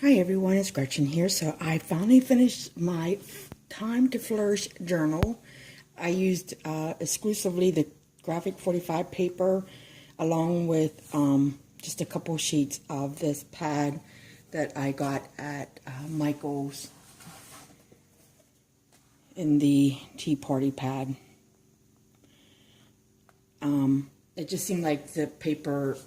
Hi everyone, it's Gretchen here. So I finally finished my Time to Flourish journal. I used exclusively the graphic 45 paper along with just a couple sheets of this pad that I got at Michael's in the Tea Party pad. It just seemed like the paper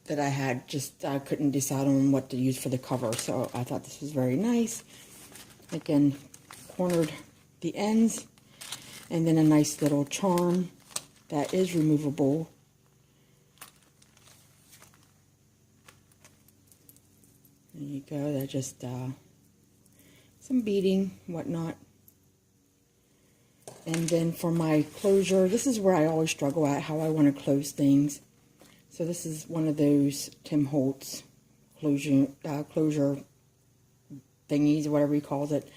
that I had, I couldn't decide on what to use for the cover, so I thought this was very nice. Again, cornered the ends, and then a nice little charm that is removable. There you go, that just some beading, whatnot. And then for my closure, this is where I always struggle at, how I want to close things. So this is one of those Tim Holtz closure thingies, whatever he calls it.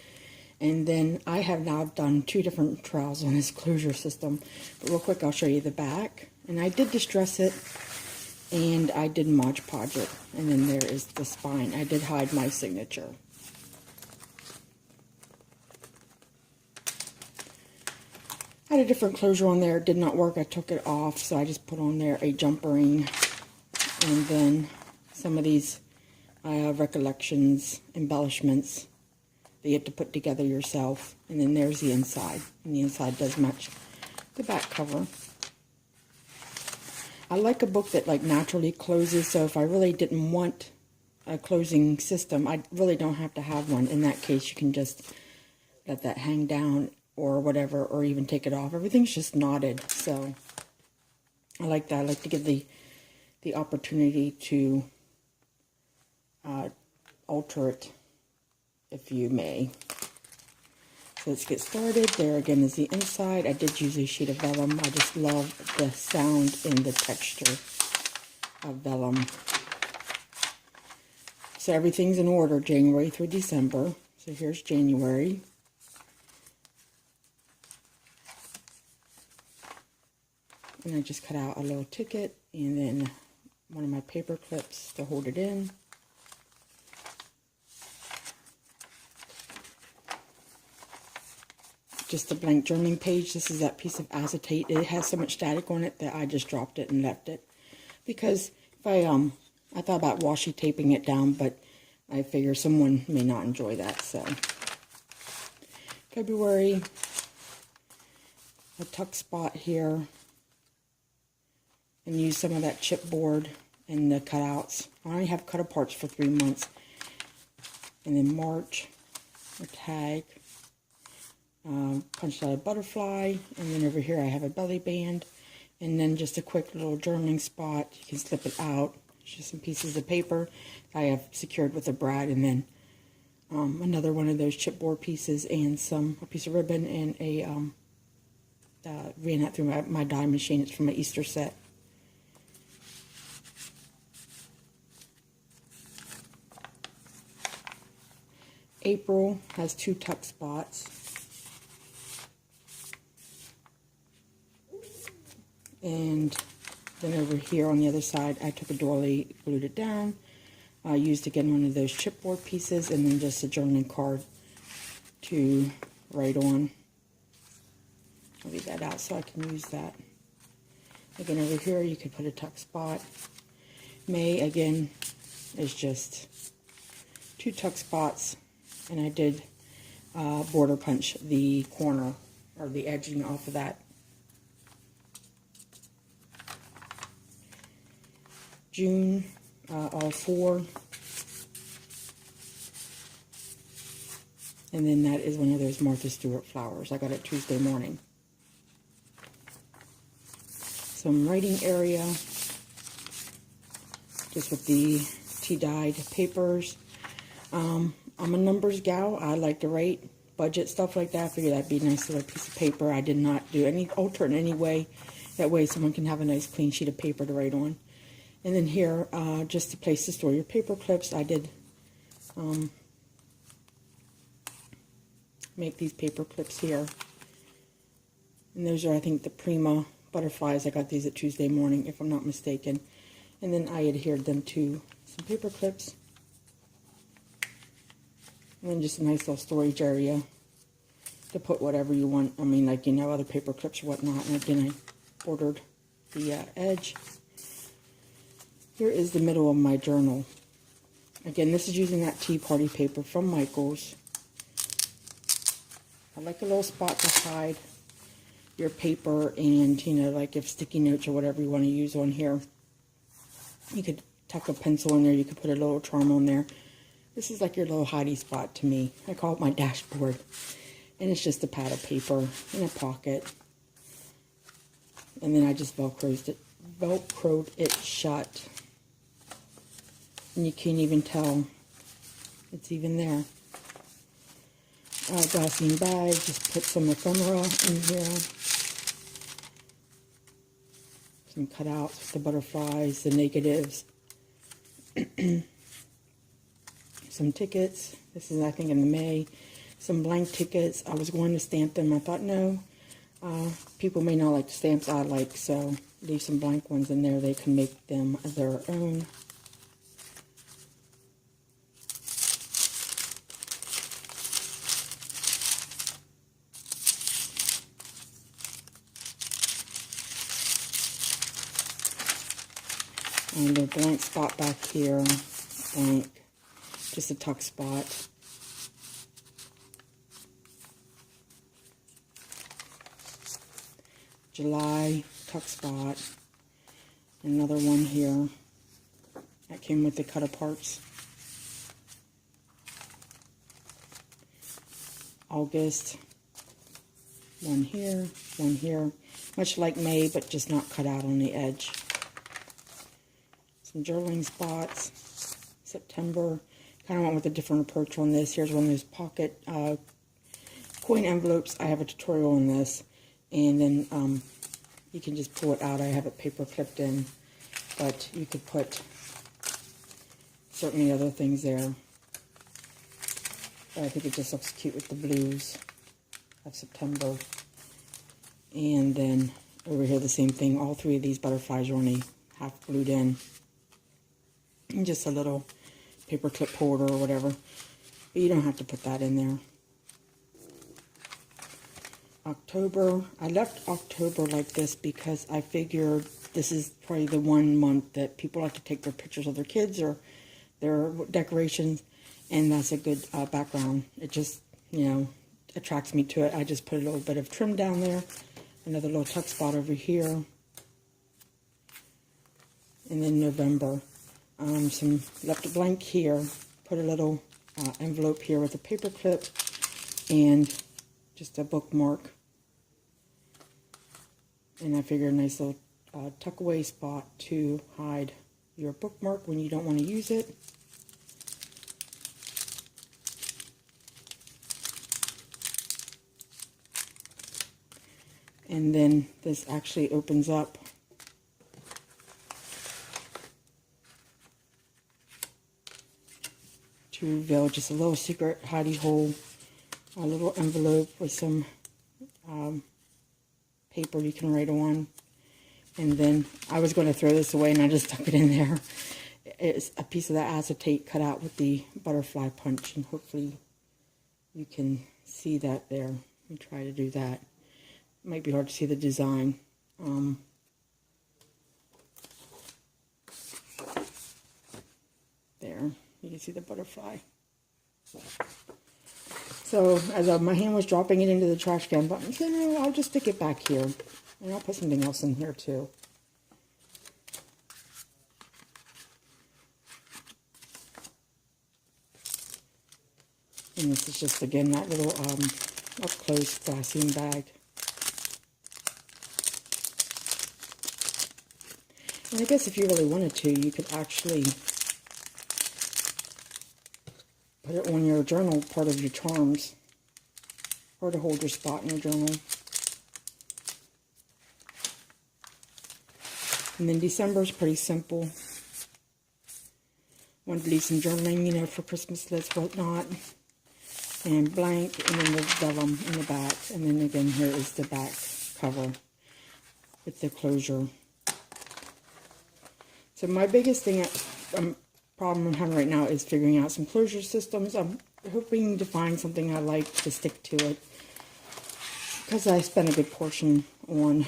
And then I have now done 2 different trials on this closure system. But real quick, I'll show you the back. And I did distress it, and I did Mod Podge it. And then there is the spine. I did hide my signature. I had a different closure on there. It did not work. I took it off, so I just put on there a jumper ring. And then some of these recollections, embellishments that you have to put together yourself. And then there's the inside. And the inside does match the back cover. I like a book that like naturally closes, so if I really didn't want a closing system, I really don't have to have one. In that case, you can just let that hang down or whatever, or even take it off. Everything's just knotted, so I like that. I like to give the opportunity to alter it, if you may. So let's get started. There again is the inside. I did use a sheet of vellum. I just love the sound and the texture of vellum. So everything's in order, January through December. So here's January. And I just cut out a little ticket and then one of my paper clips to hold it in. Just a blank journaling page. This is that piece of acetate. It has so much static on it that I just dropped it and left it. Because if I thought about washi taping it down, but I figure someone may not enjoy that. So February, a tuck spot here. And use some of that chipboard and the cutouts. I only have cut aparts for 3 months. And then March, a tag, punched out a butterfly, and then over here I have a belly band, and then just a quick little journaling spot. You can slip it out. It's just some pieces of paper I have secured with a brad, and then another one of those chipboard pieces, and a piece of ribbon, and a ran that through my die machine. It's from my Easter set. April has 2 tuck spots. And then over here on the other side, I took a doily, glued it down. I used again one of those chipboard pieces, and then just a journaling card to write on. I'll leave that out so I can use that. Again, over here you could put a tuck spot. May, again, is just 2 tuck spots. And I did border punch the corner, or the edging off of that. June, all 4. And then that is one of those Martha Stewart flowers. I got it Tuesday morning. Some writing area, just with the tea-dyed papers. I'm a numbers gal. I like to write budget stuff like that. I figured that'd be a nice little piece of paper. I did not do any alter in any way. That way someone can have a nice clean sheet of paper to write on. And then here, just a place to store your paper clips, I did make these paper clips here. And those are, I think, the Prima butterflies. I got these at Tuesday morning, if I'm not mistaken. And then I adhered them to some paper clips. And then just a nice little storage area to put whatever you want. I mean, like, you know, other paper clips or whatnot. And again, I bordered the edge. Here is the middle of my journal. Again, this is using that Tea Party paper from Michaels. I like a little spot to hide your paper, and, you know, like if sticky notes or whatever you want to use on here. You could tuck a pencil in there. You could put a little charm on there. This is like your little hidey spot to me. I call it my dashboard. And it's just a pad of paper in a pocket. And then I just velcroed it shut. And you can't even tell it's even there. Glassine bag, just put some ephemera in here. Some cutouts with the butterflies, the negatives. Some tickets. This is, I think, in the May. Some blank tickets. I was going to stamp them. I thought, no, people may not like the stamps I like, so leave some blank ones in there. They can make them their own. And a blank spot back here, blank, just a tuck spot. July, tuck spot. Another one here. That came with the cut aparts. August, one here, one here. Much like May, but just not cut out on the edge. Some journaling spots. September, kind of went with a different approach on this. Here's one of those pocket coin envelopes. I have a tutorial on this, and then you can just pull it out. I have it paper clipped in, but you could put certainly other things there. But I think it just looks cute with the blues of September. And then over here the same thing. All three of these butterflies are only half glued in. And just a little paper clip holder or whatever. But you don't have to put that in there. October. I left October like this because I figured this is probably the one month that people like to take their pictures of their kids or their decorations. And that's a good background. It just, you know, attracts me to it. I just put a little bit of trim down there. Another little tuck spot over here. And then November. Left it blank here, put a little envelope here with a paper clip and just a bookmark. And I figured a nice little tuck away spot to hide your bookmark when you don't want to use it. And then this actually opens up to reveal just a little secret hidey hole, a little envelope with some paper you can write on. And then I was going to throw this away and I just stuck it in there. It's a piece of that acetate cut out with the butterfly punch, and hopefully you can see that there. Let me try to do that. It might be hard to see the design. There. You can see the butterfly. So, as my hand was dropping it into the trash can, but you know, I'll just stick it back here. And I'll put something else in here, too. And this is just, again, that little up-close glassine bag. And I guess if you really wanted to, you could actually put it on your journal, part of your charms, or to hold your spot in your journal. And then December is pretty simple. Wanted to leave some journaling, you know, for Christmas lists, whatnot. And blank, and then the vellum in the back. And then again, here is the back cover with the closure. So my biggest thing, problem I'm having right now is figuring out some closure systems. hoping to find something I like to stick to it, because I spent a good portion on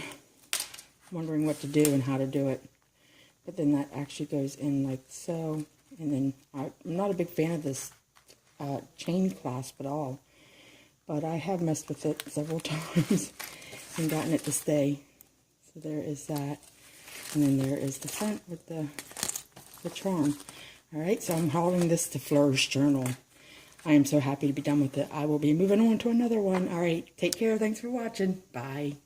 wondering what to do and how to do it. But then that actually goes in like so, and then I'm not a big fan of this chain clasp at all, but I have messed with it several times and gotten it to stay. So there is that, and then there is the front with the charm. Alright, so I'm hauling this to Flourish Journal. I am so happy to be done with it. I will be moving on to another one. Alright, take care. Thanks for watching. Bye.